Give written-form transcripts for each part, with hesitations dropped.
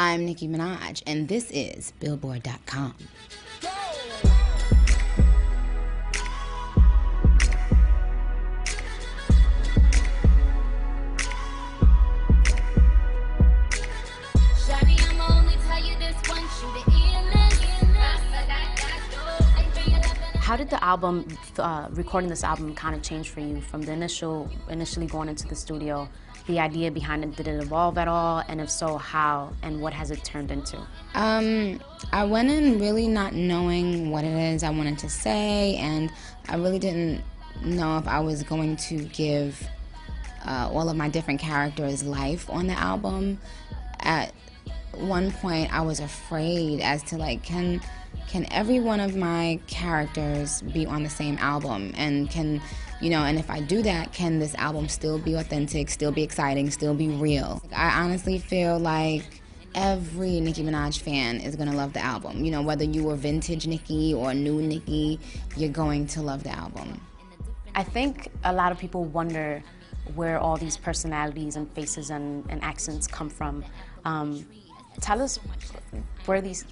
I'm Nicki Minaj, and this is Billboard.com. How did the album, recording this album, kind of change for you from the initially going into the studio? The idea behind it, did it evolve at all? And if so, how? And what has it turned into? I went in really not knowing what it is I wanted to say, and I really didn't know if I was going to give all of my different characters life on the album. At one point, I was afraid as to, like, can every one of my characters be on the same album? And can, you know, and if I do that, can this album still be authentic, still be exciting, still be real? I honestly feel like every Nicki Minaj fan is gonna love the album. You know, whether you were vintage Nicki or new Nicki, you're going to love the album. I think a lot of people wonder where all these personalities and faces and accents come from. Tell us where these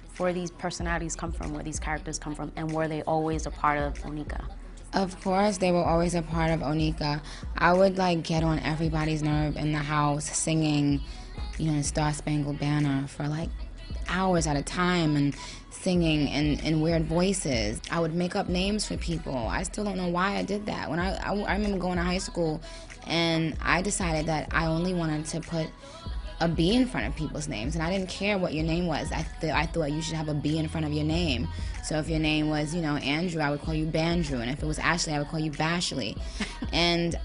personalities come from, where these characters come from, and were they always a part of Onika? Of course, they were always a part of Onika. I would, like, get on everybody's nerve in the house singing, you know, Star Spangled Banner for, like, hours at a time and singing in weird voices. I would make up names for people. I still don't know why I did that. When I remember going to high school and I decided that I only wanted to put a B in front of people's names, and I didn't care what your name was. I thought you should have a B in front of your name. So if your name was, you know, Andrew, I would call you Bandrew, and if it was Ashley, I would call you Bashley. And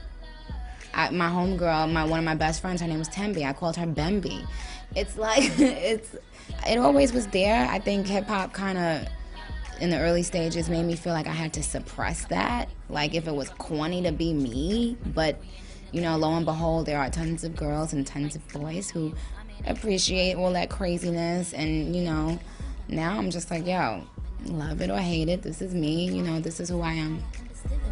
my homegirl, one of my best friends, her name was Tembi. I called her Bemby. It's like, it always was there. I think hip-hop kind of, in the early stages, made me feel like I had to suppress that. Like, if it was corny to be me, but you know, lo and behold, there are tons of girls and tons of boys who appreciate all that craziness. And, you know, now I'm just like, yo, love it or hate it, this is me, you know, this is who I am.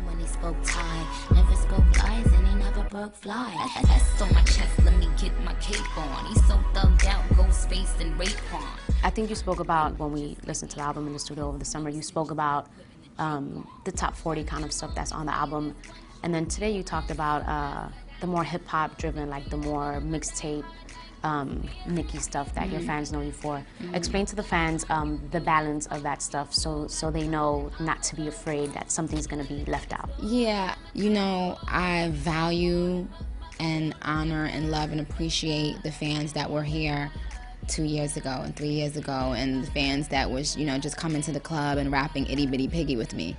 When he spoke Thai, never spoke lies, and he never broke fly. That's on my chest, let me get my cape on. He's so thugged out, ghost face and Raekwon. I think you spoke about, when we listened to the album in the studio over the summer, you spoke about the top 40 kind of stuff that's on the album. And then today you talked about the more hip-hop driven, like the more mixtape, Nicki stuff that your fans know you for. Explain to the fans the balance of that stuff so they know not to be afraid that something's gonna be left out. Yeah, you know, I value and honor and love and appreciate the fans that were here 2 years ago and 3 years ago, and the fans that was, you know, just coming to the club and rapping Itty Bitty Piggy with me.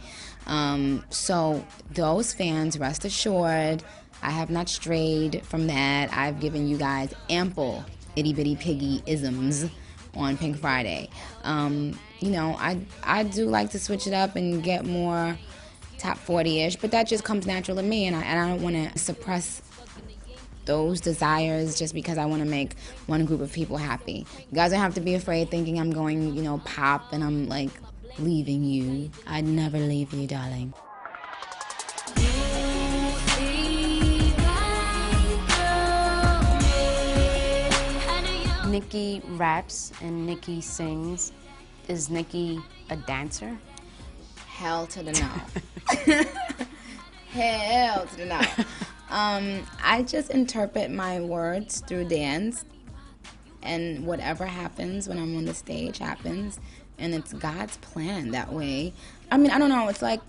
So those fans, rest assured, I have not strayed from that. I've given you guys ample Itty Bitty Piggy isms on Pink Friday. You know, I do like to switch it up and get more top 40-ish, but that just comes natural to me, and I don't want to suppress those desires just because I want to make one group of people happy. You guys don't have to be afraid thinking I'm going, you know, pop and I'm like leaving you. I'd never leave you, darling. Nicki raps and Nicki sings. Is Nicki a dancer? Hell to the no. Hell to the no. I just interpret my words through dance, and whatever happens when I'm on the stage happens, and it's God's plan that way. I mean, I don't know, it's like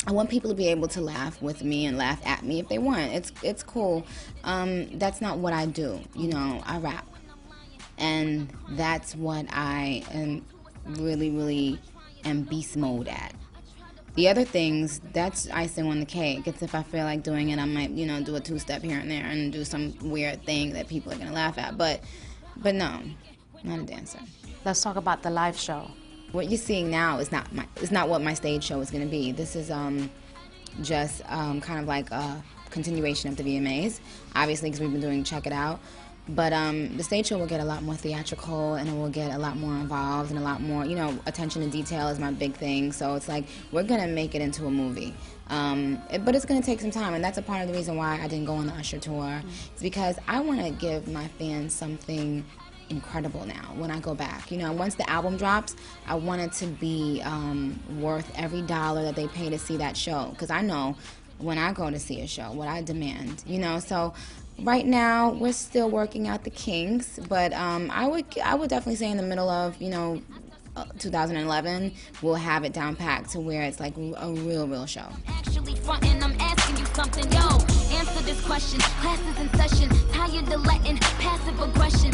I want people to be able to laugh with me and laugh at me if they want. It's cool. That's not what I do. You know, I rap. And that's what I am really am beast mode at. The other things, that's icing on the cake. It's if I feel like doing it, I might, you know, do a two-step here and there and do some weird thing that people are gonna laugh at. But no, not a dancer. Let's talk about the live show. What you're seeing now is not what my stage show is gonna be. This is just kind of like a continuation of the VMAs, obviously, because we've been doing Check It Out. But the stage show will get a lot more theatrical, and it will get a lot more involved, and a lot more, you know, attention to detail is my big thing. So it's like, we're gonna make it into a movie. But it's gonna take some time, and that's a part of the reason why I didn't go on the Usher tour. It's because I wanna give my fans something incredible now when I go back. You know, once the album drops, I want it to be worth every dollar that they pay to see that show, because I know when I go to see a show what I demand, you know. So right now we're still working out the kinks, but I would definitely say in the middle of, you know, 2011 we'll have it down packed to where it's like a real show. Actually frontin', I'm asking you something, yo. Answer this question. Class is in session. Tired of letting passive aggression